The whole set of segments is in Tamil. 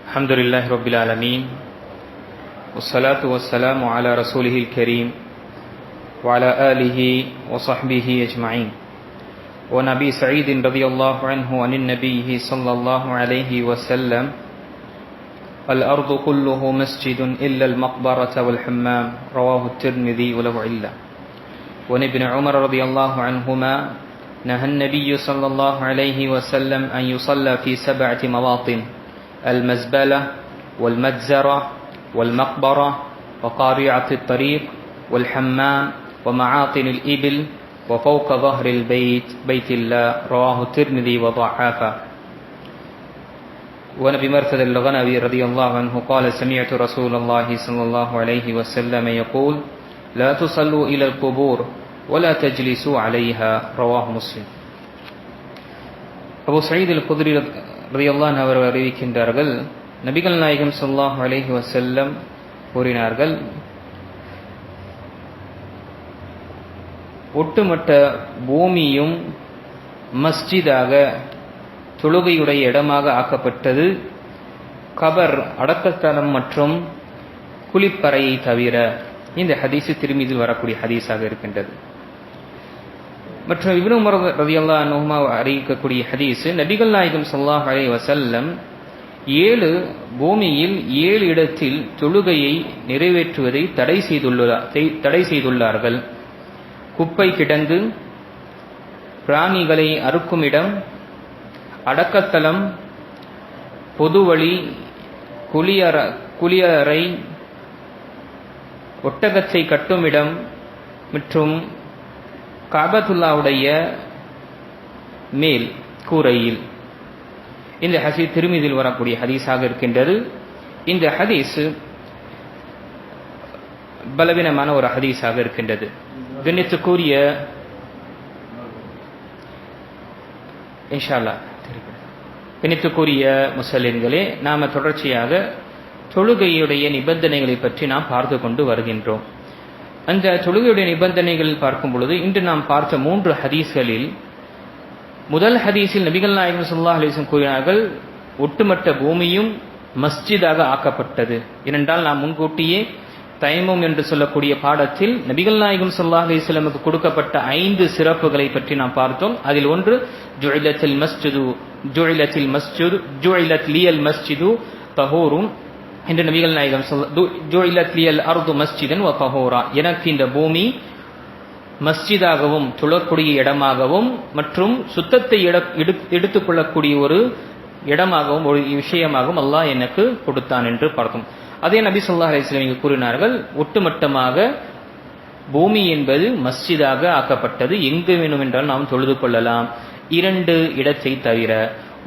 الحمد لله رب العالمين والصلاة والسلام على رسوله الكريم وعلى آله وصحبه أجمعين. ونبي سعيد رضي الله عنه عن النبي صلى الله عليه وسلم: الأرض كله مسجد إلا المقبرة والحمام. رواه الترمذي وله علة. وعن ابن عمر رضي الله عنهما: نهى النبي صلى الله عليه وسلم أن يصلى في 7 مواطن: المزبلة والمجزرة والمقبرة وقارعة الطريق والحمام ومعاطن الإبل وفوق ظهر البيت بيت الله. رواه الترمذي وضعفه. ونبي مرثد الغنوي رضي الله عنه قال: سمعت رسول الله صلى الله عليه وسلم يقول: لا تصلوا إلى القبور ولا تجلسوا عليها. رواه مسلم. அபூ சயீத் அல்-குத்ரி ரலியல்லாஹு அன்ஹு அவர்கள் அறிவிக்கின்றார்கள், நபிகள் நாயகம் ஸல்லல்லாஹு அலைஹி வஸல்லம் கூறினார்கள், ஒட்டுமொத்த பூமியும் மஸ்ஜிதாக தொழுகையுடைய இடமாக ஆக்கப்பட்டது கபர் அடக்கத்தலம் மற்றும் குளிப்பறையை தவிர. இந்த ஹதீஸ் திருமீதில் வரக்கூடிய ஹதீஸாக இருக்கின்றது. மற்றும் இப்னு உமர் ரலியல்லாஹு அன்ஹுமா அறிவிக்கக்கூடிய ஹதீஸ், நபிகள் நாயகம் ஸல்லல்லாஹு அலைஹி வஸல்லம் 7 பூமியில் 7 இடத்தில் தொழுகையை நிறைவேற்றுவதை தடை செய்துள்ளார்கள். குப்பை கிடங்கு, பிராணிகளை அறுக்கும் இடம், அடக்கத்தலம், பொதுவழி, குளியறை, ஒட்டகத்தை கட்டும் இடம் மற்றும் காபத்துல்லாவுடைய மேல் கூரையில். இந்த ஹதீஸ் திருமீதில் வரக்கூடிய ஹதீஸாக இருக்கின்றது. இந்த ஹதீஸ் பலவீனமான ஒரு ஹதீஸாக இருக்கின்றது. கண்ணியத்துக்குரிய இன்ஷா அல்லாஹ் கண்ணியத்துக்குரிய முஸ்லிம்களே, நாம தொடர்ச்சியாக தொழுகையுடைய நிபந்தனைகளை பற்றி நாம் பார்த்து கொண்டு வருகின்றோம். அந்த தொழுகையுடைய நிபந்தனைகள் பார்க்கும் பொழுது இன்று நாம் பார்த்த 3 ஹதீஸ்களில் முதல் ஹதீஸில் நபிகள் நாயகம் ஸல்லல்லாஹு அலைஹி வஸல்லம் கூறினார்கள், ஒட்டுமொத்த பூமியும் மஸ்ஜிதாக ஆக்கப்பட்டது. ஏனென்றால் நாம் முன்கூட்டியே தயம்மும் என்று சொல்லக்கூடிய பாடத்தில் நபிகள் நாயகம் ஸல்லல்லாஹு அலைஹி வஸல்லமுக்கு கொடுக்கப்பட்ட 5 சிறப்புகளை பற்றி நாம் பார்த்தோம். அதில் ஒன்று ஜுஇலத்தில் லியல் மஸ்ஜிது தஹூரும் என்று நபிகள் நாயகம் ஜுஇலத் லியல் அர்து மஸ்ஜிதன் வ தஹூரா, எனக்கு இந்த பூமி மஸ்ஜிதாகவும் தொழக்கூடிய இடமாகவும் மற்றும் சுத்தத்தை எடுத்துக் கொள்ளக்கூடிய ஒரு இடமாகவும் ஒரு விஷயமாகவும் அல்லாஹ் எனக்கு கொடுத்தான் என்று பார்த்தோம். அதே நபி ஸல்லல்லாஹு அலைஹி வஸல்லம் இங்கு கூறினார்கள், ஒட்டுமொத்தமாக பூமி என்பது மஸ்ஜிதாக ஆக்கப்பட்டது, எங்கு வேணும் என்றால் நாம் தொழுது கொள்ளலாம், 2 இடத்தை தவிர.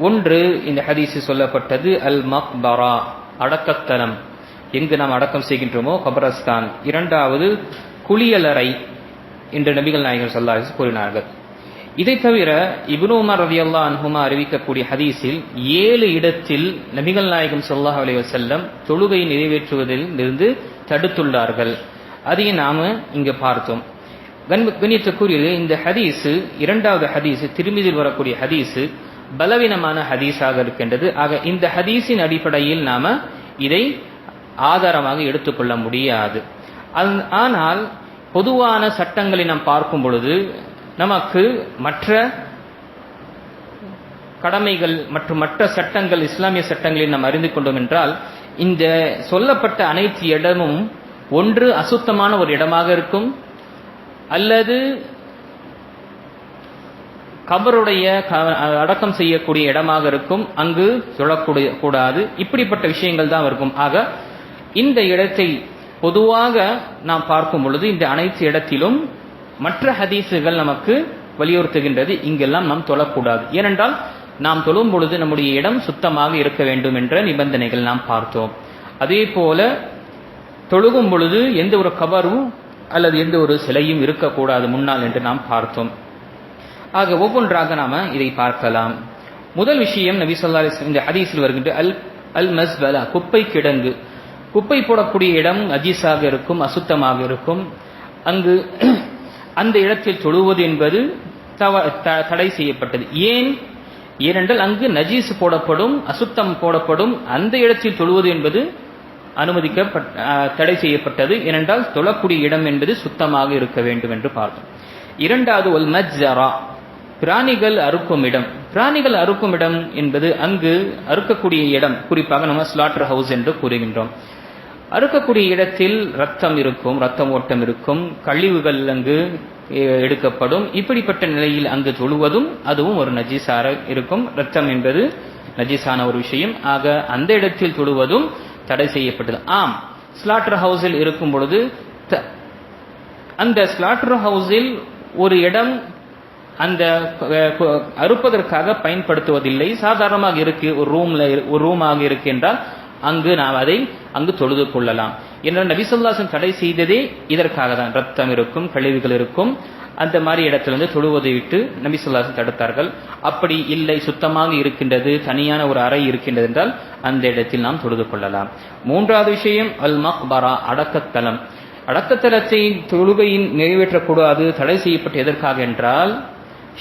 ஒன்று இந்த ஹதீஸில் சொல்லப்பட்டது அல் மக்பரா, அடக்கத்தலம், எங்கு நாம் அடக்கம் செய்கின்றோமோ கபரஸ்தான். 2வது குளியலறை என்று நபிகள் நாயகம் ஸல்லல்லாஹு அலைஹி வஸல்லம் கூறினார்கள். இதை தவிர இப்னு உமர் ரலியல்லாஹு அன்ஹுமா அறிவிக்கக்கூடிய ஹதீஸில் 7 இடத்தில் நபிகள் நாயகம் ஸல்லல்லாஹு அலைஹி வஸல்லம் தொழுகை நிறைவேற்றுவதில் இருந்து தடுத்துள்ளார்கள். அதையும் நாம இங்கு பார்த்தோம். கண்ணியத்துக்குரிய இந்த ஹதீஸ் 2வது ஹதீஸ் திருமீதில் வரக்கூடிய ஹதீஸ் பலவீனமான ஹதீஸாக இருக்கின்றது. ஆக இந்த ஹதீஸின் அடிப்படையில் நாம இதை ஆதாரமாக எடுத்துக்கொள்ள முடியாது. ஆனால் பொதுவான சட்டங்களை நாம் பார்க்கும் பொழுது நமக்கு மற்ற கடமைகள் மற்றும் மற்ற சட்டங்கள், இஸ்லாமிய சட்டங்களை நாம் அறிந்து கொண்டோம் என்றால், இந்த சொல்லப்பட்ட அனைத்து இடமும் ஒன்று அசுத்தமான ஒரு இடமாக இருக்கும், அல்லது கபருடைய அடக்கம் செய்யக்கூடிய இடமாக இருக்கும், அங்கு தொழக்கூடாது. இப்படிப்பட்ட விஷயங்கள் தான் இருக்கும். ஆக இந்த இடத்தை பொதுவாக நாம் பார்க்கும் பொழுது இந்த அனைத்து இடத்திலும் மற்ற ஹதீஸுகள் நமக்கு வலியுறுத்துகின்றது, இங்கெல்லாம் நாம் தொழக்கூடாது. ஏனென்றால் நாம் தொழும் பொழுது நம்முடைய இடம் சுத்தமாக இருக்க வேண்டும் என்ற நிபந்தனைகள் நாம் பார்த்தோம். அதே போல தொழுகும் பொழுது எந்த ஒரு கபரும் அல்லது எந்த ஒரு சிலையும் இருக்கக்கூடாது முன்னால் என்று நாம் பார்த்தோம். ஆக ஒவ்வொன்றாக நாம இதை பார்க்கலாம். முதல் விஷயம், நபி ஸல்லல்லாஹு அலைஹி வஸல்லம் இந்த ஹதீஸில் வருகின்ற அல் மஸ்பலா, குப்பை கிடங்கு. குப்பை போடக்கூடிய இடம் அஜீஸாக இருக்கும், அசுத்தமாக இருக்கும். அங்கு அந்த இடத்தில் தொழுவது என்பது தடை செய்யப்பட்டது. ஏன் ஏனென்றால் அங்கு நஜீஸ் போடப்படும், அசுத்தம் போடப்படும். அந்த இடத்தில் தொழுவது என்பது தடை செய்யப்பட்டது. ஏனென்றால் தொழக்கூடிய இடம் என்பது சுத்தமாக இருக்க வேண்டும் என்று பார்த்தோம். இரண்டாவது ஒல் மஜ்ஜரா, பிராணிகள் அறுக்கும் இடம். பிராணிகள் அறுக்கும் இடம் என்பது அங்கு அறுக்கக்கூடிய இடம், குறிப்பாக நம்ம ஸ்லாட்டர் ஹவுஸ் என்று கூறுகின்றோம். அறுக்கக்கூடிய இடத்தில் ரத்தம் இருக்கும், ரத்தம் ஓட்டம் இருக்கும், கழிவுகள் அங்கு எடுக்கப்படும். இப்படிப்பட்ட நிலையில் அங்கு தொழுவதும் அதுவும் ஒரு நஜீஸாக இருக்கும். ரத்தம் என்பது நஜீஸான ஒரு விஷயம். ஆக அந்த இடத்தில் தொழுவதும் தடை செய்யப்பட்டது. ஆம், ஸ்லாட்டர் ஹவுஸில் இருக்கும் பொழுது அந்த ஸ்லாட்டர் ஹவுஸில் ஒரு இடம் அந்த அறுப்பதற்காக பயன்படுத்துவதில்லை, சாதாரணமாக இருக்கு, ஒரு ரூமாக இருக்கு என்றால் அங்கு நாம் அதை அங்கு தொழுது கொள்ளலாம். என்றால் நபி ஸல்லல்லாஹு அலைஹி வஸல்லம் தடை செய்ததே இதற்காக தான். ரத்தம் இருக்கும், கழிவுகள் இருக்கும், அந்த மாதிரி இடத்திலிருந்து தொழுவதை விட்டு நபி ஸல்லல்லாஹு அலைஹி வஸல்லம் தடுத்தார்கள். அப்படி இல்லை, சுத்தமாக இருக்கின்றது, தனியான ஒரு அறை இருக்கின்றது என்றால் அந்த இடத்தில் நாம் தொழுது கொள்ளலாம். மூன்றாவது விஷயம் அல் மக்பரா, அடக்கத்தலம். அடக்கத்தலத்தை தொழுகையின் நிறைவேற்றக்கூடாது, தடை செய்யப்பட்ட எதற்காக என்றால்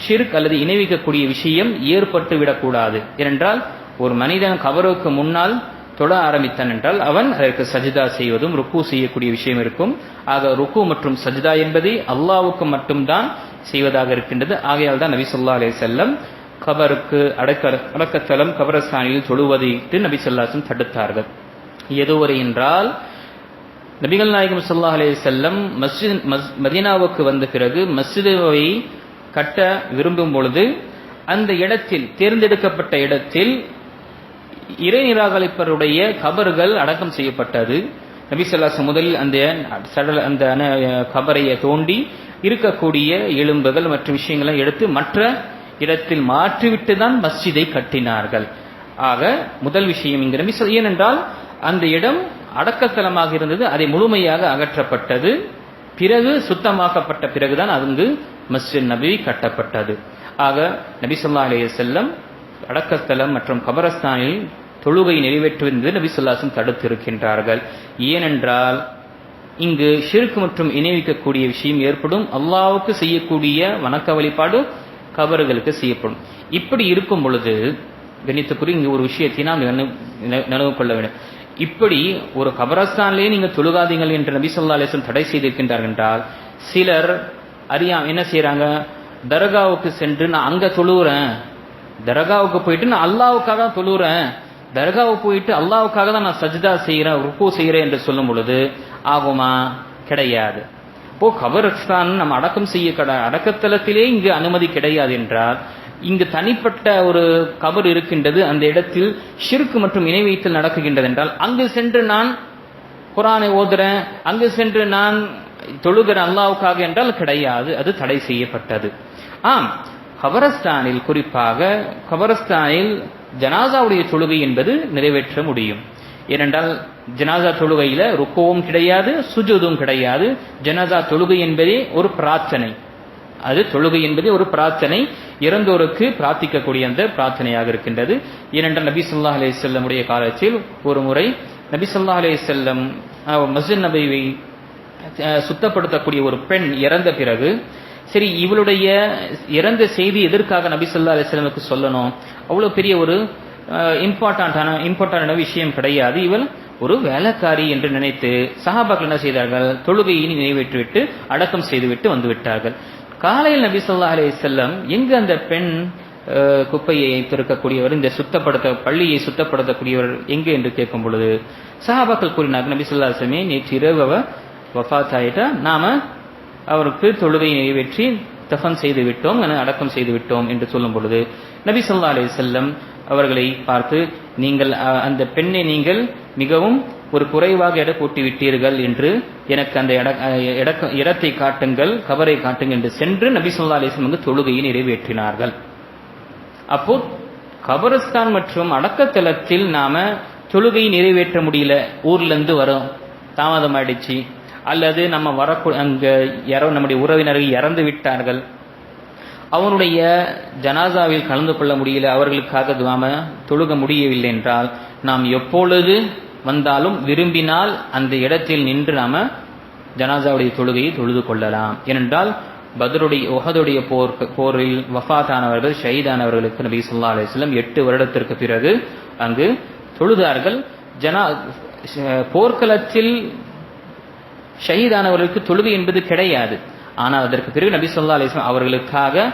ஷிர்க் அல்லது இணைவிக்கக்கூடிய விஷயம் ஏற்பட்டு விடக்கூடாது. ஏனென்றால் ஒரு மனிதன் கபருக்கு முன்னால் தொழ ஆரம்பித்தான் என்றால் அவன் அதற்கு சஜிதா செய்வதும் ருக்கு செய்யக்கூடிய விஷயம் இருக்கும். ஆக ருக்கு மற்றும் சஜிதா என்பதை அல்லாஹ்வுக்கு மட்டும்தான் செய்வதாக இருக்கின்றது. ஆகையால் தான் நபி ஸல்லல்லாஹு அலைஹி வஸல்லம் கபருக்கு அடக்கத்தலம் கபரஸ்தானில் தொழுவதை நபி ஸல்லல்லாஹு அலைஹி வஸல்லம் தடுத்தார்கள். எதுவரை என்றால் நபிகள் நாயகம் ஸல்லல்லாஹு அலைஹி வஸல்லம் மதீனாவுக்கு வந்த பிறகு மஸ்ஜிதை கட்ட விரும்பும் பொழுது அந்த இடத்தில், தேர்ந்தெடுக்கப்பட்ட இடத்தில் இறை நிராகரிப்பருடைய கபர்கள் அடக்கம் செய்யப்பட்டது. நபி ஸல்லல்லாஹு அலைஹி வஸல்லம் முதலில் அந்த கபரை தோண்டி இருக்கக்கூடிய எலும்புகள் மற்ற விஷயங்களை எடுத்து மற்ற இடத்தில் மாற்றிவிட்டு தான் மஸ்ஜிதை கட்டினார்கள். ஆக முதல் விஷயம் இங்கு நபி ஸல்லல்லாஹு, ஏனென்றால் அந்த இடம் அடக்கத்தலமாக இருந்தது, அதை முழுமையாக அகற்றப்பட்டது. பிறகு சுத்தமாக்கப்பட்ட பிறகுதான் அங்கு மஸ்ஜித் நபவி கட்டப்பட்டது. ஆக நபி ஸல்லல்லாஹு அலைஹி வஸல்லம் அடக்கத்தலம் மற்றும் கபரஸ்தானில் தொழுகை நிறைவேற்றுவது நபி ஸல்லல்லாஹு அலைஹி வஸல்லம் தடுத்திருக்கின்றார்கள். ஏனென்றால் இங்கு ஷிர்க் மற்றும் இணைவிக்கக்கூடிய விஷயம் ஏற்படும். அல்லாஹ்வுக்கு செய்யக்கூடிய வணக்க வழிபாடு கபர்களுக்கு செய்யப்படும். இப்படி இருக்கும் பொழுது கணித்துக்குரிய இங்கு ஒரு விஷயத்தை நாம் நினைவு கொள்ள வேண்டும். இப்படி ஒரு கபரஸ்தானிலே நீங்கள் தொழுகாதீங்கள் என்று நபி ஸல்லல்லாஹு அலைஹி வஸல்லம் தடை செய்திருக்கின்றார்கள் என்றால் சிலர் அறியாம என்ன செய்யறாங்க, தர்காவுக்கு சென்று நான் அங்க தொழுகிறேன், தர்காவுக்கு போயிட்டு நான் அல்லாஹ்வுக்காக தான் தொழுகிறேன், தர்காவுக்கு போயிட்டு அல்லாஹ்வுக்காக தான் நான் சஜ்தா செய்கிறேன், ருக்கு செய்கிறேன் என்று சொல்லும் பொழுது ஆகுமா? கிடையாது. இப்போ கபரஸ்தான் நம்ம அடக்கம் செய்ய அடக்கத்தலத்திலே இங்கு அனுமதி கிடையாது என்றால் இங்கு தனிப்பட்ட ஒரு கபர் இருக்கின்றது, அந்த இடத்தில் ஷிர்க் மற்றும் இணை வைத்தல் நடக்குகின்றது என்றால் அங்கு சென்று நான் குர்ஆனை ஓதுறேன், அங்கு சென்று நான் தொழுகிறேன் அல்லாஹ்வுக்காக என்றால் கிடையாது, அது தடை செய்யப்பட்டது. ஆம், கபரஸ்தானில் குறிப்பாக கபரஸ்தானில் ஜனாசாவுடைய தொழுகை என்பது நிறைவேற்ற முடியும். ஏனென்றால் ஜனாசா தொழுகையில ருக்குவும் கிடையாது, சுஜூதும் கிடையாது. ஜனாசா தொழுகை என்பதே ஒரு பிரார்த்தனை, அது தொழுகை என்பதே ஒரு பிரார்த்தனை, இறந்தோருக்கு பிரார்த்திக்கக்கூடிய அந்த பிரார்த்தனையாக இருக்கின்றது. ஏனென்றால் நபி ஸல்லல்லாஹு அலைஹி வஸல்லம் உடைய காலத்தில் ஒரு முறை நபி ஸல்லல்லாஹு அலைஹி வஸல்லம் மஸ்ஜித் நபவியை சுத்தப்படுத்தக்கூடிய ஒரு பெண் இறந்த பிறகு, சரி இவளுடைய இறந்த செய்தி எதற்காக நபி ஸல்லல்லாஹு அலைஹி வஸல்லமுக்கு சொல்லணும், அவ்வளவு பெரிய ஒரு இம்பார்ட்டன்டான விஷயம் கிடையாது, இவள் ஒரு வேலைக்காரி என்று நினைத்து சஹாபாக்கள் என்ன செய்தார்கள், தொழுகையை நிறைவேற்றிவிட்டு அடக்கம் செய்துவிட்டு வந்து விட்டார்கள். காலையில் நபி ஸல்லல்லாஹு அலைஹி வஸல்லம் எங்கு அந்த பெண் குப்பையை திறக்கக்கூடியவர், இந்த பள்ளியை சுத்தப்படுத்தக்கூடியவர் எங்கே என்று கேட்கும் பொழுது சஹாபாக்கள் கூறினார்கள், நபி ஸல்லல்லாஹு அலைஹி வஸல்லம் நேற்று இரவு அவ வஃபாத் ஆயிட்டா, நாம அவருக்கு தொழுகையை நிறைவேற்றி தஃபன் செய்து விட்டோம், அடக்கம் செய்து விட்டோம் என்று சொல்லும் பொழுது நபி ஸல்லல்லாஹு அலைஹி வஸல்லம் அவர்களை பார்த்து, நீங்கள் அந்த பெண்ணை நீங்கள் மிகவும் ஒரு குறைவாக எடை போட்டு விட்டீர்கள் என்று எனக்கு அந்த இடத்தை காட்டுங்கள், கபரை காட்டுங்கள் என்று சென்று நபி ஸல்லல்லாஹு அலைஹி வஸல்லம் தொழுகையை நிறைவேற்றினார்கள். அப்போ கபரஸ்தான் மற்றும் அடக்கத்தலத்தில் நாம தொழுகையை நிறைவேற்ற முடியல, ஊர்ல இருந்து வரோம், தாமதம் ஆயிடுச்சு, அல்லது நம்ம அங்க நம்முடைய உறவினர்கள் இறந்து விட்டார்கள், அவனுடைய ஜனாசாவில் கலந்து கொள்ள முடியல, அவர்களுக்காக நாம தொழுக முடியவில்லை என்றால் நாம் எப்பொழுது வந்தாலும் விரும்பினால் அந்த இடத்தில் நின்று நாம ஜனாசாவுடைய தொழுகையை தொழுது கொள்ளலாம். ஏனென்றால் பத்ருடைய உஹதுடைய போரில் வஃபாத்தானவர்கள் ஷஹீதானவர்களுக்கு நபி ஸல்லல்லாஹு அலைஹி வஸல்லம் 8 வருடத்திற்கு பிறகு அங்கு தொழுதார்கள். போர்க்களத்தில் ஷஹீதானவர்களுக்கு தொழுகை என்பது கிடையாது. ஆனால் அதற்கு பிறகு நபி ஸல்லல்லாஹு அலைஹி வஸல்லம் அவர்களுக்காக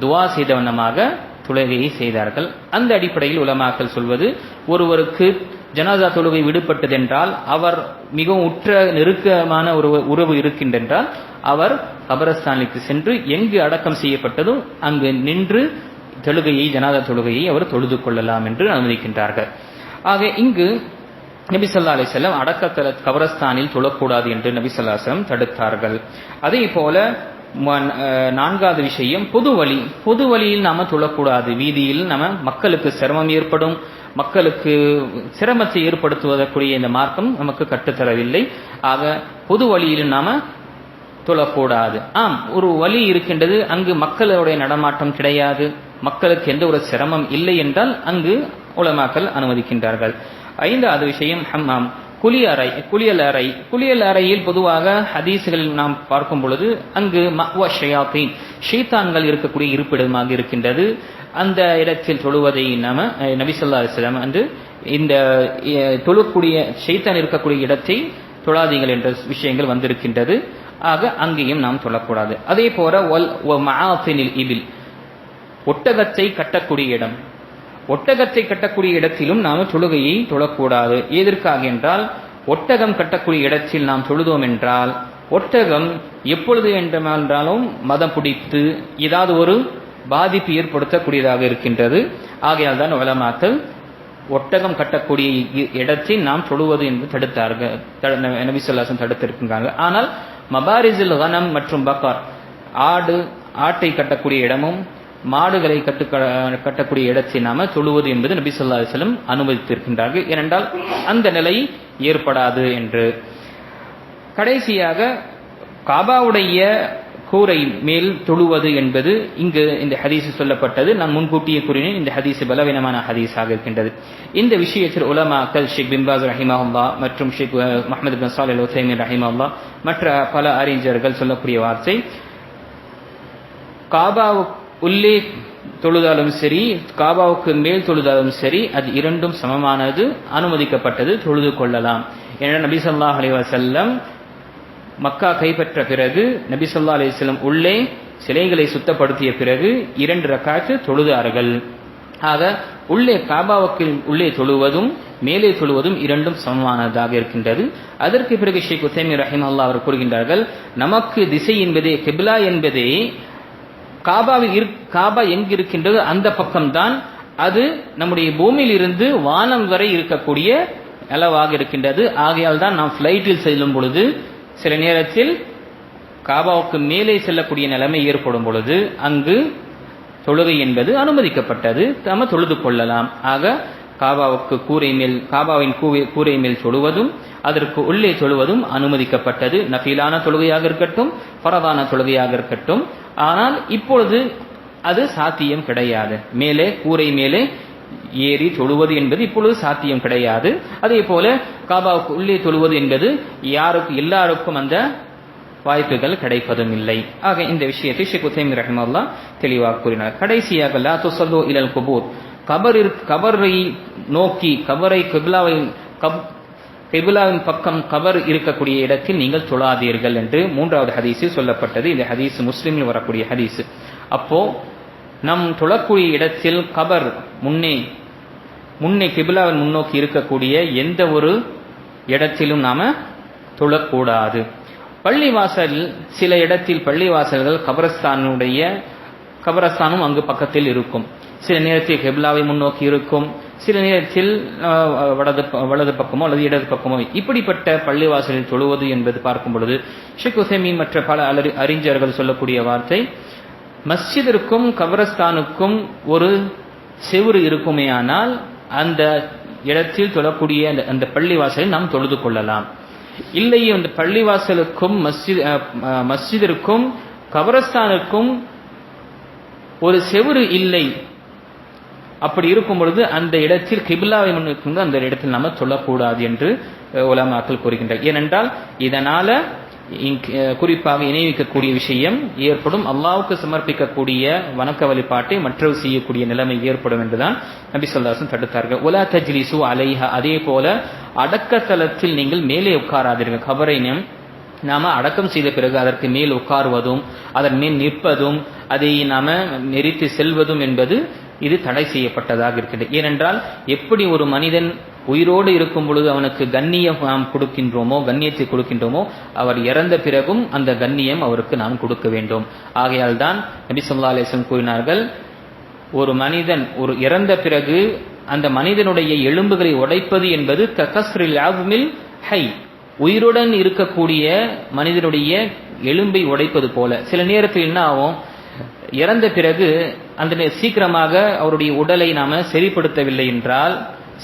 துஆ செய்த வண்ணமாக தொழுகையை செய்தார்கள். அந்த அடிப்படையில் உலமாக்கள் சொல்வது, ஒருவருக்கு ஜனாசா தொழுகை விடுபட்டதென்றால், அவர் மிகவும் உற்ற நெருக்கமான ஒரு உறவு இருக்கின்றென்றால், அவர் கபரஸ்தானுக்கு சென்று எங்கு அடக்கம் செய்யப்பட்டதும் அங்கு நின்று ஜனாசா தொழுகையை அவர் தொழுது கொள்ளலாம் என்று அனுமதிக்கின்றார்கள். ஆக இங்கு நபி ஸல்லல்லாஹு அலைஹி வஸல்லம் அடக்கத்தல கபரஸ்தானில் தொழக்கூடாது என்று நபி ஸல்லல்லாஹு அலைஹி வஸல்லம் தடுத்தார்கள். அதே போல நான்காவது விஷயம், பொது வழியில் நாம தொழக்கூடாது. வீதியில் மக்களுக்கு சிரமம் ஏற்படும், மக்களுக்கு சிரமத்தை ஏற்படுத்துவதற்குரிய இந்த மார்க்கம் நமக்கு கற்றுத்தரவில்லை. ஆக பொது வழியில் நாம தொழக்கூடாது. ஒரு வழி இருக்கின்றது, அங்கு மக்களுடைய நடமாட்டம் கிடையாது, மக்களுக்கு எந்த ஒரு சிரமம் இல்லை என்றால் அங்கு உலமாக்கள் அனுமதிக்கின்றார்கள். ஐந்தாவது விஷயம் ஹம்மாம், குளியல் அறையில் பொதுவாக ஹதீஸ்களில் நாம் பார்க்கும் பொழுது அங்கு மஅவா ஷயாத்தீன், ஷைத்தான்கள் இருக்கக்கூடிய இருப்பிடமாக இருக்கின்றது. அந்த இடத்தில் தொழுவதை நபி ஸல்லல்லாஹு அலைஹி வஸல்லம் வந்து இந்த தொழக்கூடிய ஷைத்தான் இருக்கக்கூடிய இடத்தை தொழாதீங்கள் என்ற விஷயங்கள் வந்திருக்கின்றது. ஆக அங்கேயும் நாம் தொழக்கூடாது. அதே போல மஆஃபினில் இபில், ஒட்டகத்தை கட்டக்கூடிய இடத்திலும் நாம் தொழுகையை தொழக்கூடாது. எதற்காக என்றால், ஒட்டகம் கட்டக்கூடிய இடத்தில் நாம் தொழுதோம் என்றால், ஒட்டகம் எப்பொழுது என்றாலும் மதம் பிடித்து ஏதாவது ஒரு பாதிப்பு ஏற்படுத்தக்கூடியதாக இருக்கின்றது. ஆகையால் தான் உலமாக்கள் ஒட்டகம் கட்டக்கூடிய இடத்தில் நாம் தொழுவது என்று தடுத்தார்கள், நபி ஸல்லல்லாஹு அலைஹி வஸல்லம் தடுத்திருக்கின்றார்கள். ஆனால் மபாரிஸுல் கனம் மற்றும் பக்கார், ஆட்டை கட்டக்கூடிய இடமும் மாடுகளை கட்டக்கூடிய இடத்தை நாம தொழுவது என்பது நபி ஸல்லல்லாஹு அலைஹி வஸல்லம் அனுமதித்திருக்கின்றார்கள். ஏனென்றால் அந்த நிலை ஏற்படாது என்று. கடைசியாக காபாவுடைய கூரை மேல் தொழுவது என்பது இங்கு இந்த ஹதீஸ் சொல்லப்பட்டது. நான் முன்கூட்டியே கூறினேன், இந்த ஹதீஸ் பலவீனமான ஹதீஸாக இருக்கின்றது. இந்த விஷயத்தில் உலமாக்கள் ஷேக் பின் பாஸ் ரஹிமஹுல்லாஹ் மற்றும் ஷேக் முஹம்மது பின் ஸாலிஹ் அல் உஸைமீன் ரஹிமஹுல்லாஹ் மற்ற பல அறிஞர்கள் சொல்லக்கூடிய வார்த்தை, காபாவுக்கு உள்ளே தொழுதாலும் சரி, காபாவுக்கு மேல் தொழுதாலும் சரி, அது இரண்டும் சமமானது, அனுமதிக்கப்பட்டது, தொழுது கொள்ளலாம். ஏன்னா நபி ஸல்லல்லாஹு அலைஹி வஸல்லம் மக்கா கைப்பற்ற பிறகு நபி ஸல்லல்லாஹு அலைஹி வஸல்லம் உள்ளே சிலைகளை சுத்தப்படுத்திய பிறகு 2 ரக்காத் தொழுதார்கள். ஆக உள்ளே காபாவுக்கு உள்ளே தொழுவதும் மேலே தொழுவதும் இரண்டும் சமமானதாக இருக்கின்றது. அதற்கு பிறகு ஷேக் உஸைமீன் ரஹிமஹுல்லாஹ் அவர் கூறுகின்றார்கள், நமக்கு திசை என்பதே, கிப்லா என்பதே காபா எங்கு இருக்கின்றது அந்த பக்கம்தான், அது நம்முடைய பூமியில் இருந்து வானம் வரை இருக்கக்கூடிய அளவாக இருக்கின்றது. ஆகையால் தான் நாம் ஃபிளைட்டில் செல்லும் பொழுது சில நேரத்தில் காபாவுக்கு மேலே செல்லக்கூடிய நிலைமை ஏற்படும் பொழுது அங்கு தொழுகை என்பது அனுமதிக்கப்பட்டது, நாம தொழுது கொள்ளலாம். ஆக காபாவின் கூரை மேல் தொழுவதும் அதற்கு உள்ளே தொழுவதும் அனுமதிக்கப்பட்டது. நஃபிலான தொழுகையாக இருக்கட்டும், ஃபரதான தொழுகையாக இருக்கட்டும். ஆனால் இப்பொழுது அது சாத்தியம் கிடையாது. கூரை மேலே ஏறி தொழுவது என்பது இப்பொழுது சாத்தியம் கிடையாது. அதே போல காபாவுக்கு உள்ளே தொழுவது என்பது எல்லாருக்கும் அந்த வாய்ப்புகள் கிடைப்பதும் இல்லை. ஆக இந்த விஷயத்தை ஷேக் உஸைமீன் ரஹிமஹுல்லாஹ் தெளிவாக கூறினார். கடைசியாக லா துஸல்லு இலல் குபூர், கபரை நோக்கி, கிப்லாவின் பக்கம் கபர் இருக்கக்கூடிய இடத்தில் நீங்கள் தொழாதீர்கள் என்று 3வது ஹதீஸில் சொல்லப்பட்டது. இந்த ஹதீஸ் முஸ்லிமில் வரக்கூடிய ஹதீஸ். அப்போ நம் தொழக்கூடிய இடத்தில் கபர் முன்னே கிப்லாவின் முன்னோக்கி இருக்கக்கூடிய எந்த ஒரு இடத்திலும் நாம தொழக்கூடாது. பள்ளிவாசல், சில இடத்தில் பள்ளிவாசல்கள் கபரஸ்தானும் அங்கு பக்கத்தில் இருக்கும். சில நேரத்தில் கிப்லாவை முன்னோக்கி இருக்கும், சில நேரத்தில் வலது பக்கமோ அல்லது இடது பக்கமோ. இப்படிப்பட்ட பள்ளிவாசலில் தொழுவது என்பது பார்க்கும் பொழுது ஷேக் உஸைமீன் மற்ற பல அறிஞர்கள் சொல்லக்கூடிய வார்த்தை, மஸ்ஜிதிற்கும் கபரஸ்தானுக்கும் ஒரு செவுறு இருக்குமேயானால் அந்த இடத்தில் தொழக்கூடிய அந்த பள்ளிவாசலில் நாம் தொழுது கொள்ளலாம். இல்லை, அந்த பள்ளிவாசலுக்கும் மஸ்ஜிதிற்கும் கபரஸ்தானுக்கும் ஒரு செவுறு இல்லை, அப்படி இருக்கும் பொழுது அந்த இடத்தில் கிப்லாவை முன்னிட்டு அந்த இடத்தில் நாம சொல்லக்கூடாது என்று உலமாக்கள் கூறுகின்றனர். ஏனென்றால் இதனால குறிப்பாக இணைவிக்கக்கூடிய விஷயம் ஏற்படும். அல்லாஹ்வுக்கு சமர்ப்பிக்கக்கூடிய வணக்க வழிபாட்டை மற்றவர் செய்யக்கூடிய நிலைமை ஏற்படும் என்றுதான் நபி ஸல்லல்லாஹு அலைஹி வஸல்லம் தடுத்தார்கள். வலா தஜ்லிசு அலைஹா, அதே போல அடக்கத்தலத்தில் நீங்கள் மேலே உட்காராதீர்கள். கபரை நாம அடக்கம் செய்த பிறகு அதற்கு மேல் உட்காருவதும் அதன் மேல் நிற்பதும் அதை நாம நெறித்து செல்வதும் என்பது இது தடை செய்யப்பட்டதாக இருக்கிறது. ஏனென்றால் எப்படி ஒரு மனிதன் உயிரோடு இருக்கும் பொழுது அவனுக்கு கண்ணியம் நாம் கொடுக்கின்றோமோ, கண்ணியத்தை கொடுக்கின்றோமோ, அவர் இறந்த பிறகும் அந்த கண்ணியம் அவருக்கு நாம் கொடுக்க வேண்டும். ஆகையால் தான் நபி ஸல்லல்லாஹு அலைஹி வஸல்லம் கூறினார்கள், ஒரு மனிதன் ஒரு இறந்த பிறகு அந்த மனிதனுடைய எலும்புகளை உடைப்பது என்பது கஸ்ரில் அஸ்மில் ஹை, உயிருடன் இருக்கக்கூடிய மனிதனுடைய எலும்பை உடைப்பது போல. சில நேரத்தில் என்ன ஆகும், இறந்த பிறகு அந்த சீக்கிரமாக அவருடைய உடலை நாம சரிப்படுத்தவில்லை என்றால்,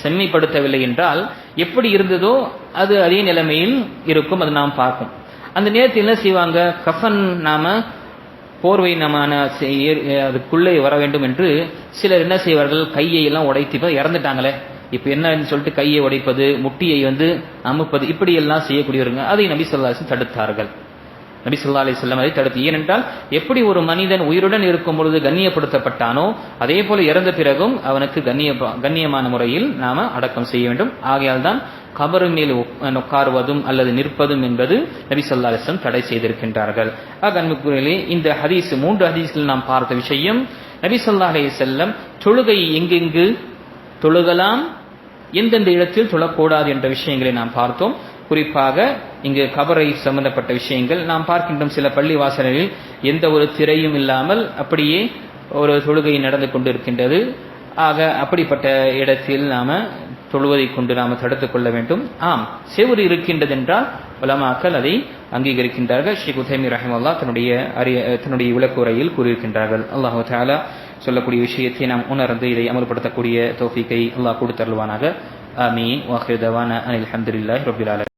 செம்மைப்படுத்தவில்லை என்றால் எப்படி இருந்ததோ அது அதே நிலைமையில் இருக்கும். அது நாம் பார்க்கும். அந்த நேரத்தில் என்ன செய்வாங்க, கஃபன் நாம போர்வை நாம அதுக்குள்ளே வர வேண்டும் என்று சிலர் என்ன செய்வார்கள், கையை எல்லாம் உடைத்து இறந்துட்டாங்களே இப்ப என்னன்னு சொல்லிட்டு கையை உடைப்பது, முட்டியை அமுப்பது, இப்படி எல்லாம் செய்யக்கூடியவருங்க. அதை நபி ஸல்லல்லாஹு அலைஹி வஸல்லம் தடுத்தார்கள். நபி ஸல்லல்லாஹு அலைஹி வஸல்லம் அதை தடுத்து. ஏனென்றால் எப்படி ஒரு மனிதன் உயிருடன் இருக்கும் பொழுது கண்ணியப்படுத்தப்பட்டானோ அதே போல இறந்த பிறகும் அவனுக்கு கண்ணியமான முறையில் நாம அடக்கம் செய்ய வேண்டும். ஆகையால் தான் கபரு மேல் உட்காருவதும் அல்லது நிற்பதும் என்பது நபி ஸல்லல்லாஹு அலைஹி வஸல்லம் தடை செய்திருக்கின்றார்கள். அன்புக்குரியவர்களே, இந்த ஹதீஸ் 3 ஹதீஸ்கள் நாம் பார்த்த விஷயம், நபி ஸல்லல்லாஹு அலைஹி வஸல்லம் தொழுகை எங்கெங்கு தொழுகலாம், எந்தெந்த இடத்தில் தொழக்கூடாது என்ற விஷயங்களை நாம் பார்த்தோம். குறிப்பாக இங்கு கபரை சம்பந்தப்பட்ட விஷயங்கள் நாம் பார்க்கின்றோம். சில பள்ளி வாசல்களில் எந்த ஒரு திரையும் இல்லாமல் அப்படியே ஒரு தொழுகை நடந்து கொண்டிருக்கின்றது. ஆக அப்படிப்பட்ட இடத்தில் நாம தொழுவதை கொண்டு நாம தடுத்துக் கொள்ள வேண்டும். செவுறு இருக்கின்றது என்றால் உலமாக்கள் அதை அங்கீகரிக்கின்றார்கள். ஷேக் உதைமீன் ரஹிமஹுல்லாஹ் தன்னுடைய விளக்குரையில் கூறியிருக்கின்றார்கள். அல்லாஹ் தஆலா சொல்லக்கூடிய விஷயத்தை நாம் உணர்ந்து இதை அமல்படுத்தக்கூடிய தௌஃபீக்கை அல்லாஹ் கொடுத்தருள்வானாக. ஆமீன். வ ஆகிரு தவானா அனில் ஹம்துலில்லாஹி ரப்பில் ஆலமீன்.